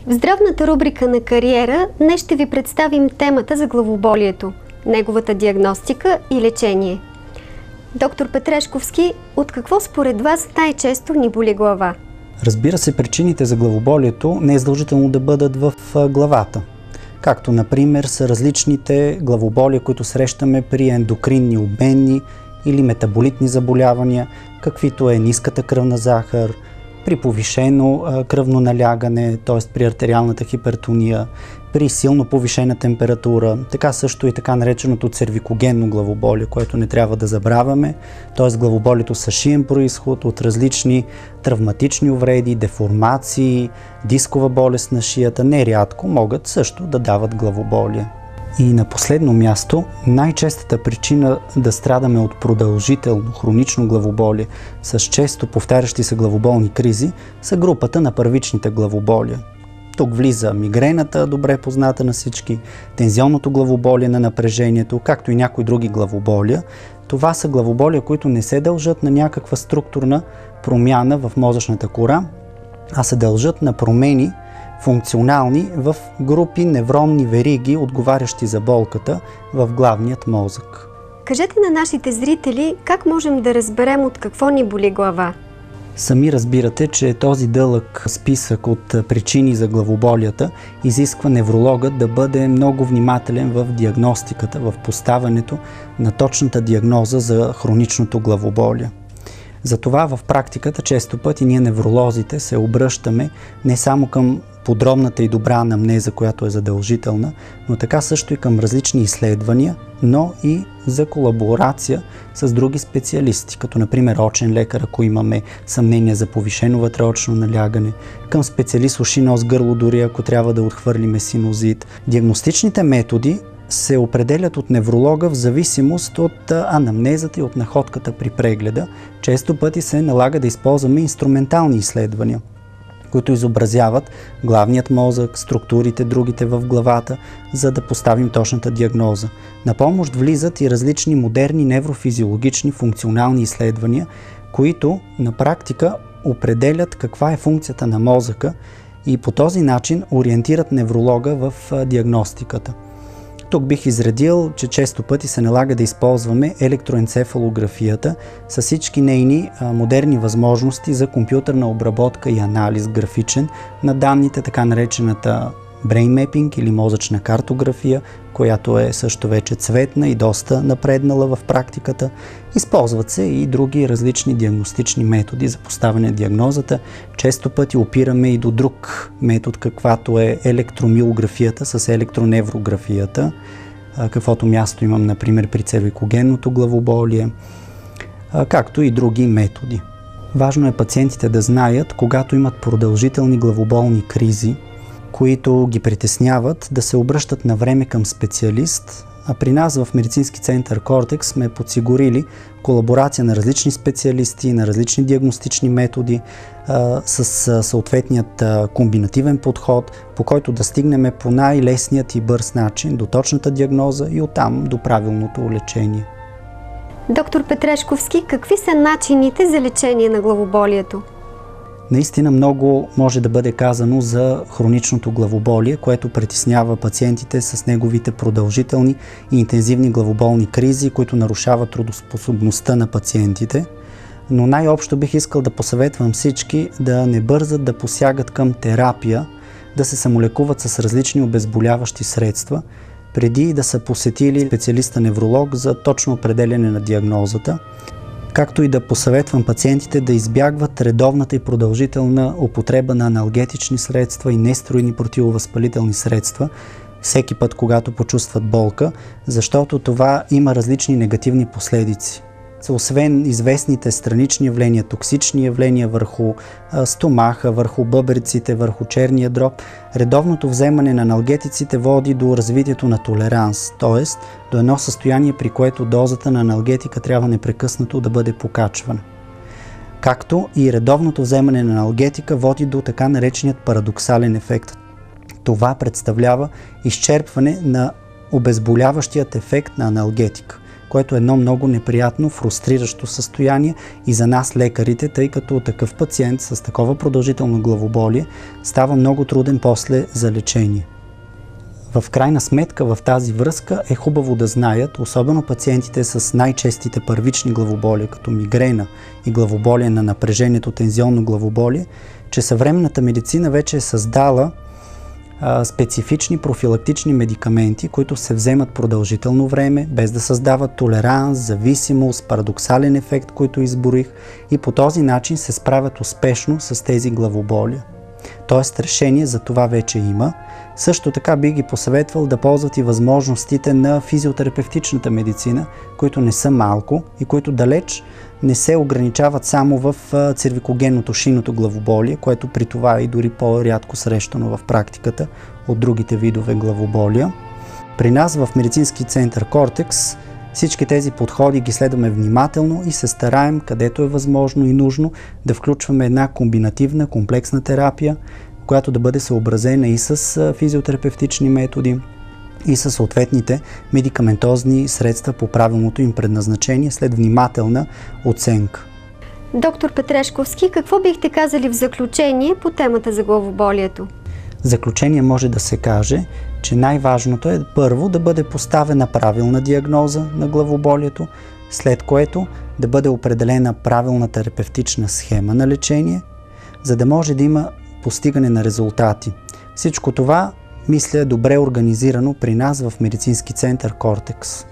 В здравната рубрика на Кариера днес ще ви представим темата за главоболието, неговата диагностика и лечение. Доктор Петрешковски, от какво според вас най-често ни боли глава? Разбира се, причините за главоболието не е задължително да бъдат в главата. Както, например, са различните главоболия, които срещаме при ендокринни, обменни или метаболитни заболявания, каквито е ниската кръвна захар, при повишено кръвно налягане, т.е. при артериалната хипертония, при силно повишена температура, така също и така нареченото цервикогенно главоболие, което не трябва да забравяме, т.е. главоболието с шиен произход от различни травматични увреди, деформации, дискова болест на шията, нерядко могат също да дават главоболие. И на последно място, най-честата причина да страдаме от продължително хронично главоболие с често повтарящи се главоболни кризи са групата на първичните главоболия. Тук влиза мигрената, добре позната на всички, тензионното главоболие на напрежението, както и някои други главоболия. Това са главоболия, които не се дължат на някаква структурна промяна в мозъчната кора, а се дължат на промени функционални в групи невронни вериги, отговарящи за болката в главният мозък. Кажете на нашите зрители как можем да разберем от какво ни боли глава. Сами разбирате, че този дълъг списък от причини за главоболията изисква неврологът да бъде много внимателен в диагностиката, в поставянето на точната диагноза за хроничното главоболие. Затова в практиката често пъти ние невролозите се обръщаме не само към подробната и добра анамнеза, която е задължителна, но така също и към различни изследвания, но и за колаборация с други специалисти, като например очен лекар, ако имаме съмнение за повишено вътреочно налягане, към специалист уши, нос, гърло, дори ако трябва да отхвърлиме синузит. Диагностичните методи се определят от невролога в зависимост от анамнезата и от находката при прегледа. Често пъти се налага да използваме инструментални изследвания, които изобразяват главният мозък, структурите, другите в главата, за да поставим точната диагноза. На помощ влизат и различни модерни неврофизиологични функционални изследвания, които на практика определят каква е функцията на мозъка и по този начин ориентират невролога в диагностиката. Тук бих изредил, че често пъти се налага да използваме електроенцефалографията с всички нейни модерни възможности за компютърна обработка и анализ графичен на данните, така наречената brain mapping или мозъчна картография, която е също вече цветна и доста напреднала в практиката. Използват се и други различни диагностични методи за поставяне на диагнозата. Често пъти опираме и до друг метод, каквато е електромиографията с електроневрографията, каквото място имам, например, при цервикогенното главоболие, както и други методи. Важно е пациентите да знаят, когато имат продължителни главоболни кризи, които ги притесняват, да се обръщат на време към специалист. А при нас в медицински център Кортекс сме подсигурили колаборация на различни специалисти, на различни диагностични методи с съответният комбинативен подход, по който да стигнем по най-лесният и бърз начин до точната диагноза и оттам до правилното лечение. Доктор Петрешковски, какви са начините за лечение на главоболието? Наистина много може да бъде казано за хроничното главоболие, което притеснява пациентите с неговите продължителни и интензивни главоболни кризи, които нарушават трудоспособността на пациентите. Но най-общо бих искал да посъветвам всички да не бързат да посягат към терапия, да се самолекуват с различни обезболяващи средства, преди да са посетили специалиста-невролог за точно определяне на диагнозата, както и да посъветвам пациентите да избягват редовната и продължителна употреба на аналгетични средства и нестероидни противовъзпалителни средства всеки път, когато почувстват болка, защото това има различни негативни последици. Освен известните странични явления, токсични явления върху стомаха, върху бъбреците, върху черния дроб, редовното вземане на аналгетиците води до развитието на толеранс, т.е. до едно състояние, при което дозата на аналгетика трябва непрекъснато да бъде покачвана. Както и редовното вземане на аналгетика води до така нареченият парадоксален ефект. Това представлява изчерпване на обезболяващият ефект на аналгетика, което е едно много неприятно, фрустриращо състояние и за нас лекарите, тъй като такъв пациент с такова продължително главоболие става много труден после за лечение. В крайна сметка в тази връзка е хубаво да знаят, особено пациентите с най-честите първични главоболия, като мигрена и главоболие на напрежението, тензионно главоболие, че съвременната медицина вече е създала специфични профилактични медикаменти, които се вземат продължително време, без да създават толеранс, зависимост, парадоксален ефект, който изборих, и по този начин се справят успешно с тези главоболия. Тоест решение за това вече има. Също така би ги посъветвал да ползват и възможностите на физиотерапевтичната медицина, които не са малко и които далеч не се ограничават само в цервикогенното шинното главоболие, което при това е и дори по-рядко срещано в практиката от другите видове главоболия. При нас в медицински център Кортекс всички тези подходи ги следваме внимателно и се стараем, където е възможно и нужно, да включваме една комбинативна, комплексна терапия, която да бъде съобразена и с физиотерапевтични методи, и със съответните медикаментозни средства по правилното им предназначение след внимателна оценка. Доктор Петрешковски, какво бихте казали в заключение по темата за главоболието? В заключение може да се каже, че най-важното е първо да бъде поставена правилна диагноза на главоболието, след което да бъде определена правилна терапевтична схема на лечение, за да може да има постигане на резултати. Всичко това, мисля, е добре организирано при нас в медицински център Кортекс.